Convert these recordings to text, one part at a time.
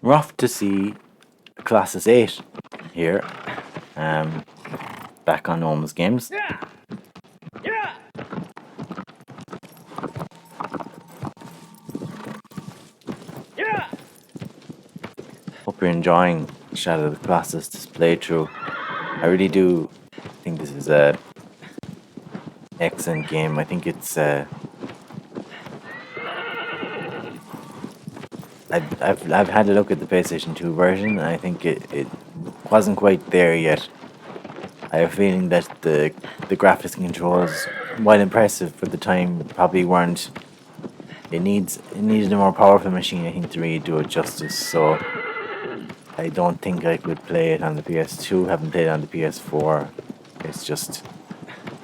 We're off to see Colossus 8 here, um, back on Norma's Games. Hope you're enjoying Shadow of the Colossus this playthrough. I really do think this is a excellent game. I think it's I've had a look at the PlayStation 2 version, and I think it wasn't quite there yet. I have a feeling that the graphics and controls, while impressive for the time, probably weren't. It needed a more powerful machine, I think, to really do it justice. So I don't think I could play it on the PS2. Haven't played it on the PS4. It's just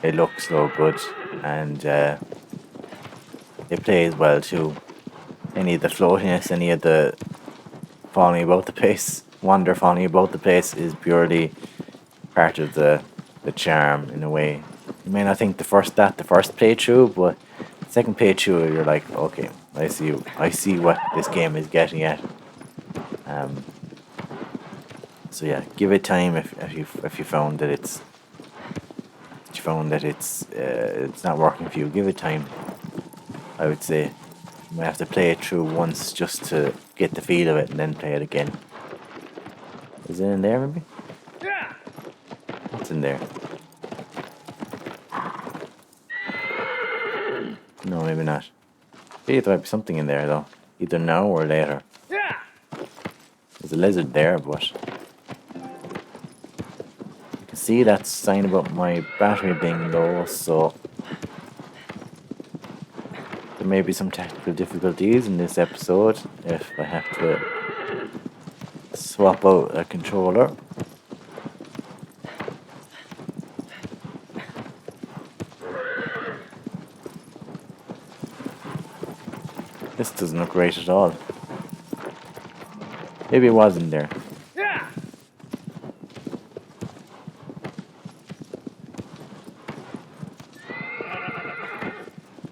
it looks so good, and it plays well too. Any of the floatiness, any of the falling about the place, wander falling about the place is purely part of the charm in a way. You may not think the first playthrough, but the second playthrough you're like, okay, I see what this game is getting at. Um, so yeah, give it time if you found that it's not working for you. Give it time. I would say you might have to play it through once just to get the feel of it, and then play it again. Is it in there maybe? What's in there? No, maybe not. Maybe there might be something in there though, either now or later. There's a lizard there, but you can see that sign about my battery being low, so there may be some technical difficulties in this episode if I have to swap out a controller. This doesn't look great at all. Maybe it was in there.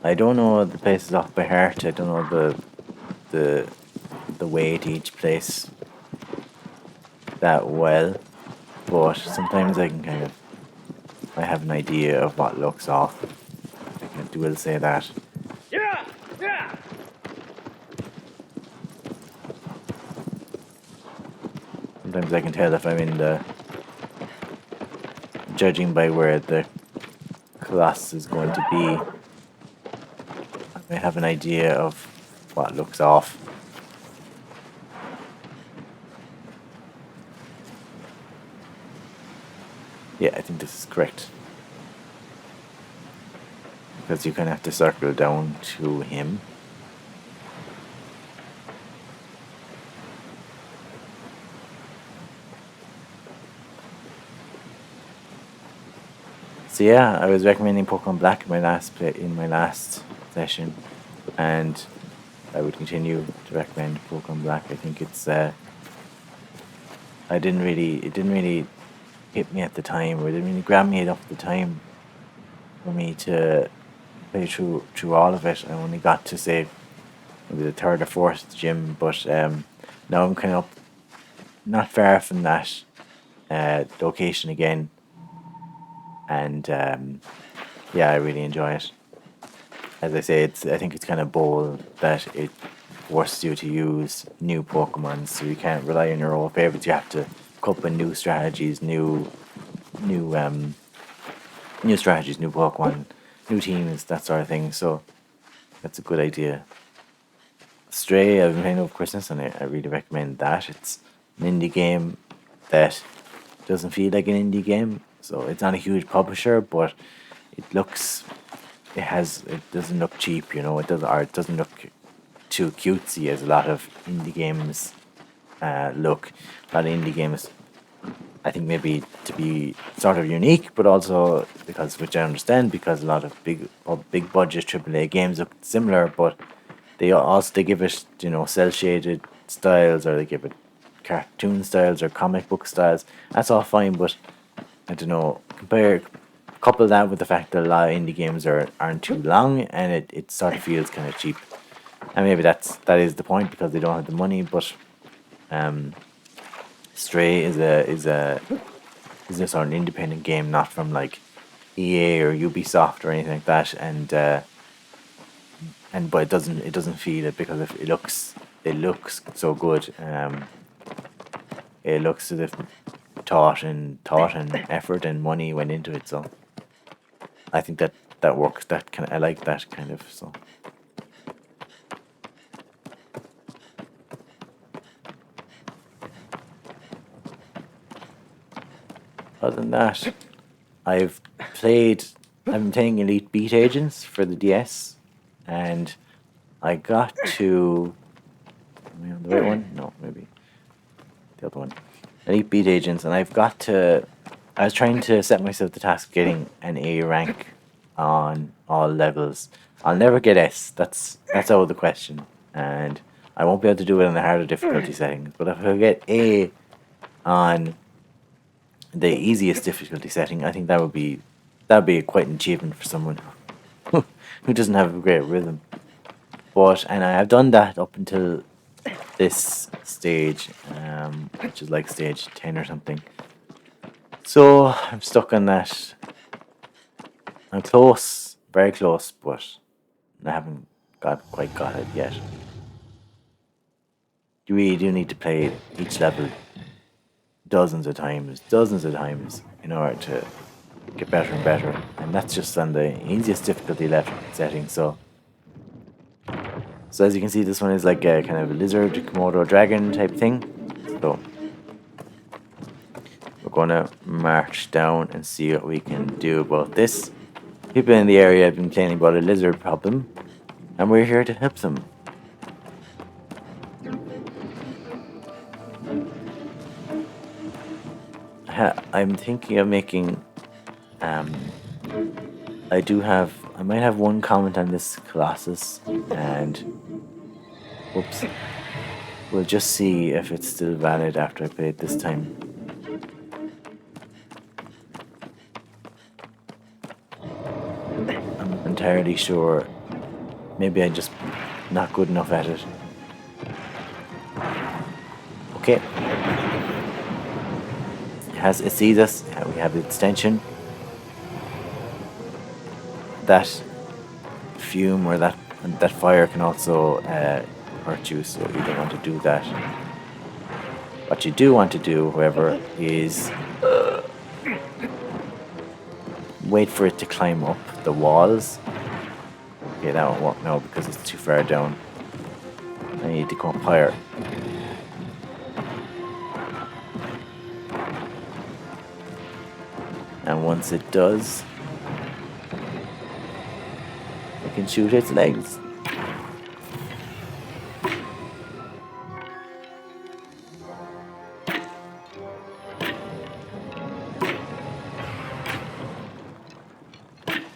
I don't know the places off by heart. I don't know the the way to each place that well, but sometimes I can kind of I have an idea of what looks off. I will say that. Sometimes I can tell if I'm in the judging by where the Colossus is going to be. I may have an idea of what looks off. Yeah, I think this is correct. Because you kind of have to circle down to him. So yeah, I was recommending Pokemon Black in my last session, and I would continue to recommend Pokemon Black. I think it's it didn't really hit me at the time, or it didn't really grab me enough at the time for me to play through all of it. I only got to say maybe the third or fourth gym, but now I'm kind of not far from that location again, and yeah, I really enjoy it. As I say, I think it's kind of bold that it forces you to use new Pokemon, so you can't rely on your old favorites. You have to come up with new strategies, new new strategies, new Pokemon, new teams, that sort of thing. So that's a good idea. Stray, I've been playing over Christmas, and I really recommend that. It's an indie game that doesn't feel like an indie game, so it's not a huge publisher, but it doesn't look cheap, it doesn't look too cutesy as a lot of indie games look. A lot of indie games, I think, maybe to be sort of unique, but also because, which I understand, because a lot of big budget AAA games look similar, but they give it cell shaded styles, or they give it cartoon styles or comic book styles. That's all fine, but I don't know. Couple that with the fact that a lot of indie games aren't too long, and it sort of feels kind of cheap. And maybe that is the point, because they don't have the money. But Stray is a sort of independent game, not from like EA or Ubisoft or anything like that, and but it doesn't feel it because it looks so good. It looks as if thought and effort and money went into it. So I think that works. I like that kind of. So other than that, I've played. I've been playing Elite Beat Agents for the DS, and I got to. Am I on the right one? No, maybe the other one. Elite Beat Agents, and I've got to. I was trying to set myself the task of getting an A rank on all levels. I'll never get S. That's out of the question, and I won't be able to do it on the harder difficulty settings. But if I get A on the easiest difficulty setting, I think that would be quite an achievement for someone who doesn't have a great rhythm. And I have done that up until this stage, which is like stage 10 or something. So I'm stuck on that. I'm close, very close, but I haven't quite got it yet. You really do need to play each level dozens of times in order to get better and better. And that's just on the easiest difficulty setting. So as you can see, this one is like a kind of a lizard, Komodo dragon type thing. So we're gonna march down and see what we can do about this. People in the area have been complaining about a lizard problem, and we're here to help them. I'm thinking of making. I might have one comment on this Colossus, and whoops, we'll just see if it's still valid after I play it this time. I'm not entirely sure. Maybe I'm just not good enough at it. Okay. It sees us. We have the extension. That fume or that fire can also hurt you, so you don't want to do that. What you do want to do, however, is wait for it to climb up the walls. Okay, that won't work now because it's too far down. I need to go up higher. And once it does, I can shoot its legs.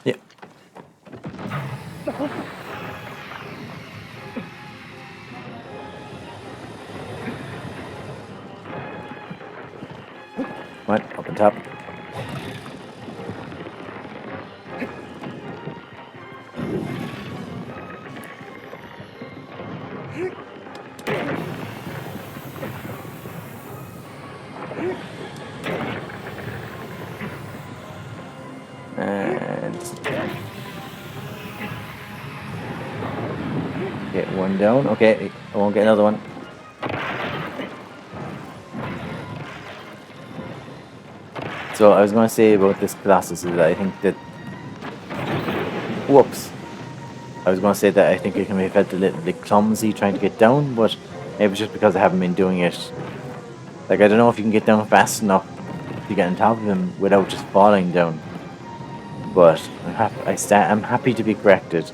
Yeah. What? Up on top. And get one down. Okay, I won't get another one. So I was going to say about this Colossus is that I think that... Whoops. I was going to say that I think it can be felt a little bit clumsy trying to get down, but maybe it's just because I haven't been doing it. Like, I don't know if you can get down fast enough to get on top of him without just falling down. But I'm happy to be corrected.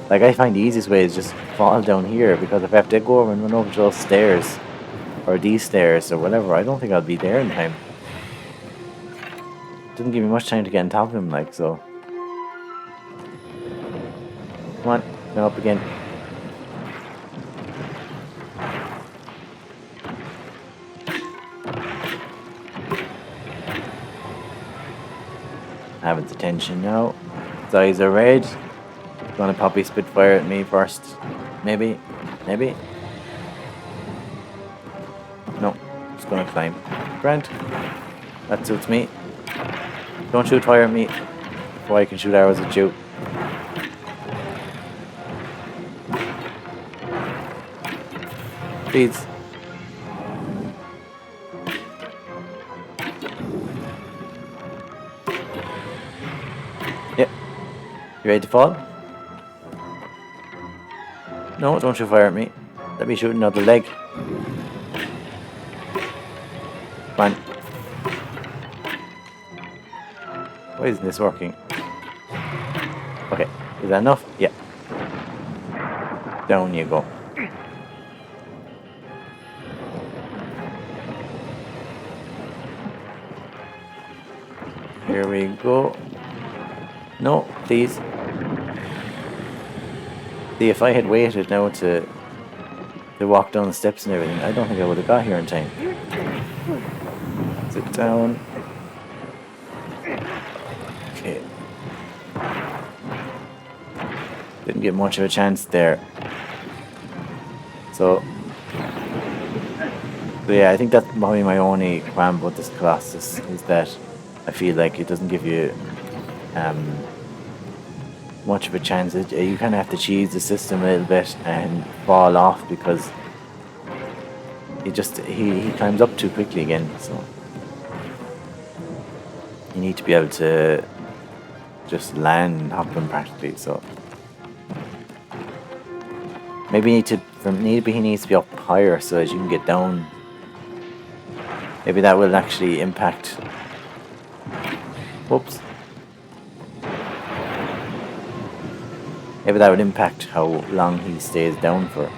Like, I find the easiest way is just fall down here, because if I have to go over and run over to those stairs, or these stairs, or whatever, I don't think I'll be there in time. Didn't give me much time to get on top of him, like, so. Come on, now up again. Have its attention now. Its eyes are red. It's gonna probably spit fire at me first. Maybe. gonna climb. Grant. That suits me. Don't shoot fire at me. Before I can shoot arrows at you. Please. Yep. You ready to fall? No, don't shoot fire at me. Let me shoot another leg. Come on. Why isn't this working? Okay, is that enough? Yeah. Down you go. Here we go. No, please. See, if I had waited now to walk down the steps and everything, I don't think I would have got here in time. Sit down. Okay. Didn't get much of a chance there. So yeah, I think that's probably my only qualm about this Colossus, is that I feel like it doesn't give you much of a chance. You kind of have to cheese the system a little bit and fall off, because he climbs up too quickly again. So you need to be able to just land and hop him practically. So maybe he needs to be up higher so that you can get down. Maybe that will actually impact. Whoops. Maybe that would impact how long he stays down for.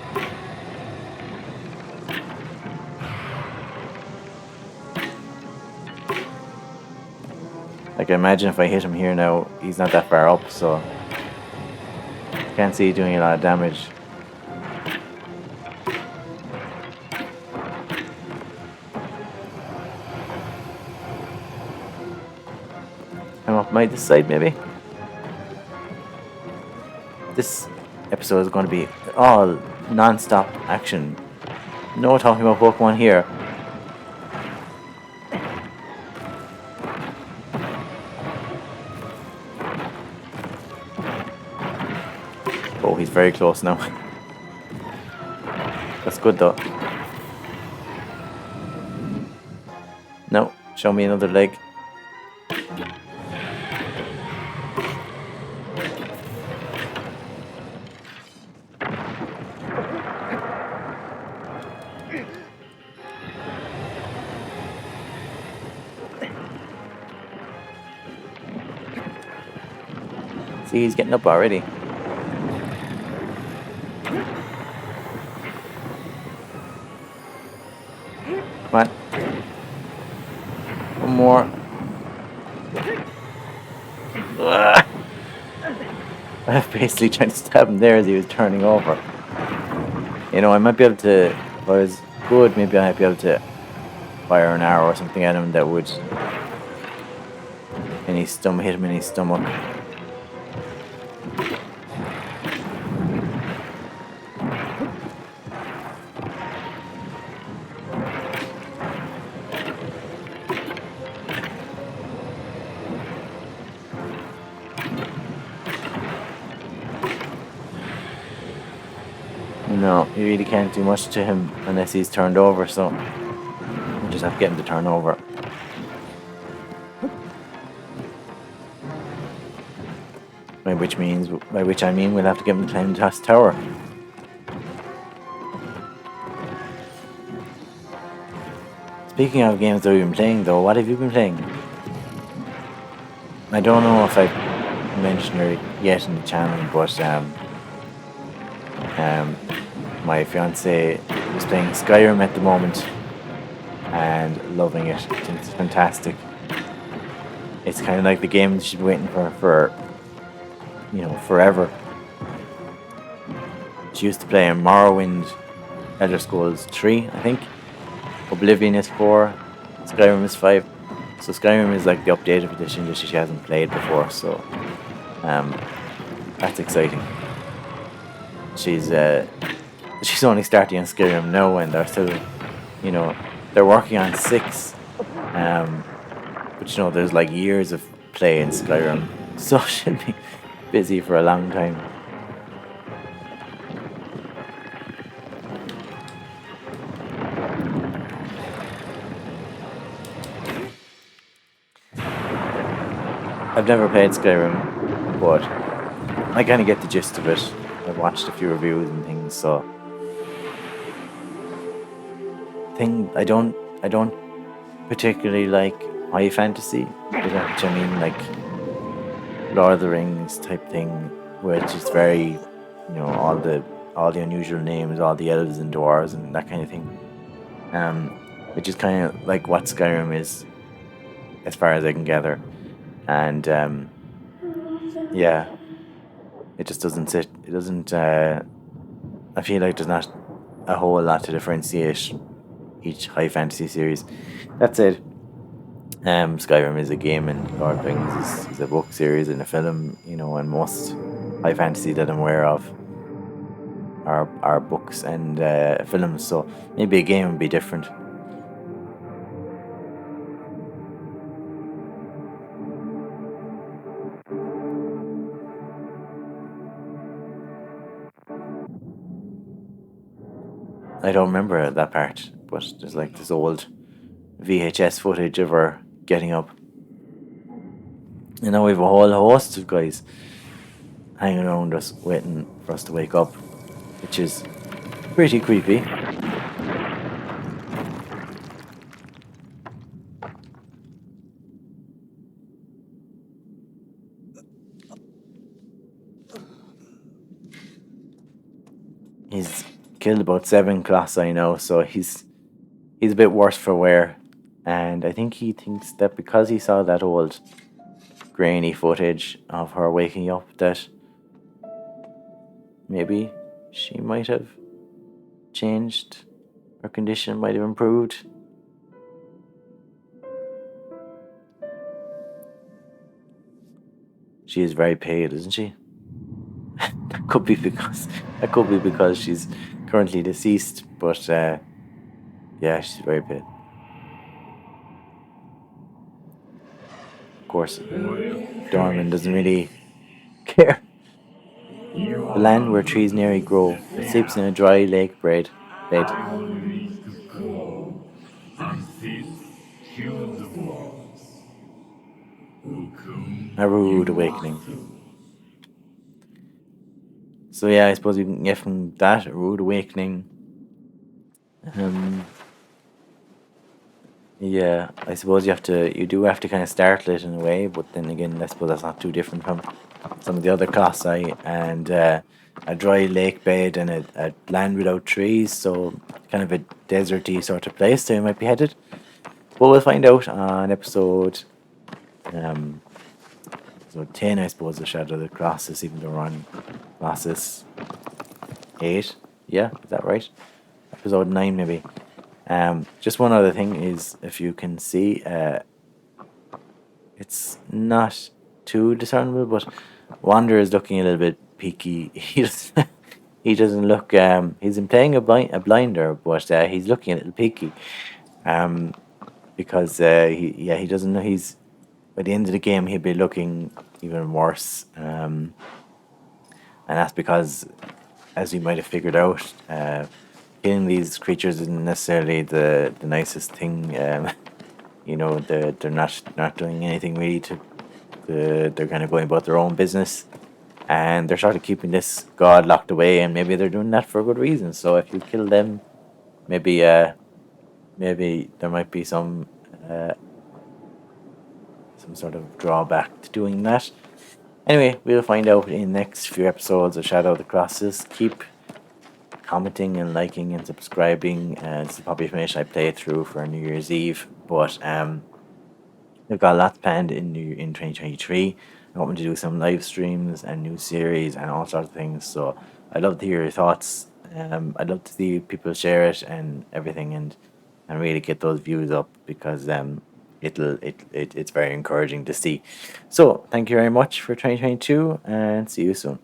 Like, I imagine if I hit him here now, he's not that far up, so can't see doing a lot of damage. I'm up this side, maybe. This episode is going to be all non-stop action. No talking about Pokemon here. Oh, he's very close now. That's good though. No, show me another leg. See, he's getting up already. Come on. One more. Ugh. I was basically trying to stab him there as he was turning over. You know, I might be able to, if I was good, maybe I might be able to fire an arrow or something at him that would hit him in his stomach. No, you really can't do much to him unless he's turned over, so you just have to get him to turn over. By which I mean we'll have to get him to climb the tower. Speaking of games that we've been playing though, what have you been playing? I don't know if I've mentioned it yet in the channel, but my fiance is playing Skyrim at the moment and loving it. It's fantastic. It's kind of like the game that she's been waiting for forever. She used to play in Morrowind, Elder Scrolls 3, I think. Oblivion is 4, Skyrim is 5. So Skyrim is like the updated edition that she hasn't played before, so that's exciting. She's only starting on Skyrim now, and they're still, they're working on six. But there's like years of play in Skyrim, so she'll be busy for a long time. I've never played Skyrim, but I kind of get the gist of it. I've watched a few reviews and things, so I don't particularly like high fantasy. Which I mean, like Lord of the Rings type thing, which is very, all the unusual names, all the elves and dwarves and that kind of thing. Um, which is kind of like what Skyrim is, as far as I can gather. And yeah, it just doesn't sit. It doesn't. I feel like there's not a whole lot to differentiate each high fantasy series. That's it. Skyrim is a game, and Lord of the Rings is a book series and a film. And most high fantasy that I'm aware of are books and films. So maybe a game would be different. I don't remember that part, but there's like this old VHS footage of her getting up. And now we have a whole host of guys hanging around us, waiting for us to wake up, which is pretty creepy. He's killed about 7 Colossi now, so he's a bit worse for wear. And I think he thinks that because he saw that old grainy footage of her waking up, that maybe she might have changed, her condition might have improved. She is very pale, isn't she? that could be because she's currently deceased, but yeah, she's very pale. Of course, Dorman doesn't really care. The land where trees nearly grow, it sleeps in a dry lake bed. I will reach the core and this kill the dwarves who A come rude you awakening. walk through. So yeah, I suppose you can get from that a rude awakening. Um, yeah, I suppose you do have to kind of startle it in a way, but then again, I suppose that's not too different from some of the other Colossi and a dry lake bed and a land without trees, so kind of a deserty sort of place they might be headed. But we'll find out on um, episode 10, I suppose, the Shadow of the Colossus, even though we're on Colossus 8. Yeah, is that right? Episode 9, maybe. Just one other thing is, if you can see, it's not too discernible, but Wander is looking a little bit peaky. He doesn't look. He's been playing a blinder, but he's looking a little peaky. Um, because he doesn't know he's by the end of the game he'll be looking even worse. And that's because, as you might have figured out, killing these creatures isn't necessarily the nicest thing. They're not doing anything really they're kind of going about their own business, and they're sort of keeping this god locked away, and maybe they're doing that for a good reason. So if you kill them, maybe maybe there might be some sort of drawback to doing that. Anyway, we'll find out in the next few episodes of Shadow of the Colossus. Keep commenting and liking and subscribing. This is probably information I play through for New Year's Eve, but we've got lots planned in 2023. I'm hoping to do some live streams and new series and all sorts of things. So I'd love to hear your thoughts. I'd love to see people share it and everything, and really get those views up, because it's very encouraging to see. So thank you very much for 2022, and see you soon.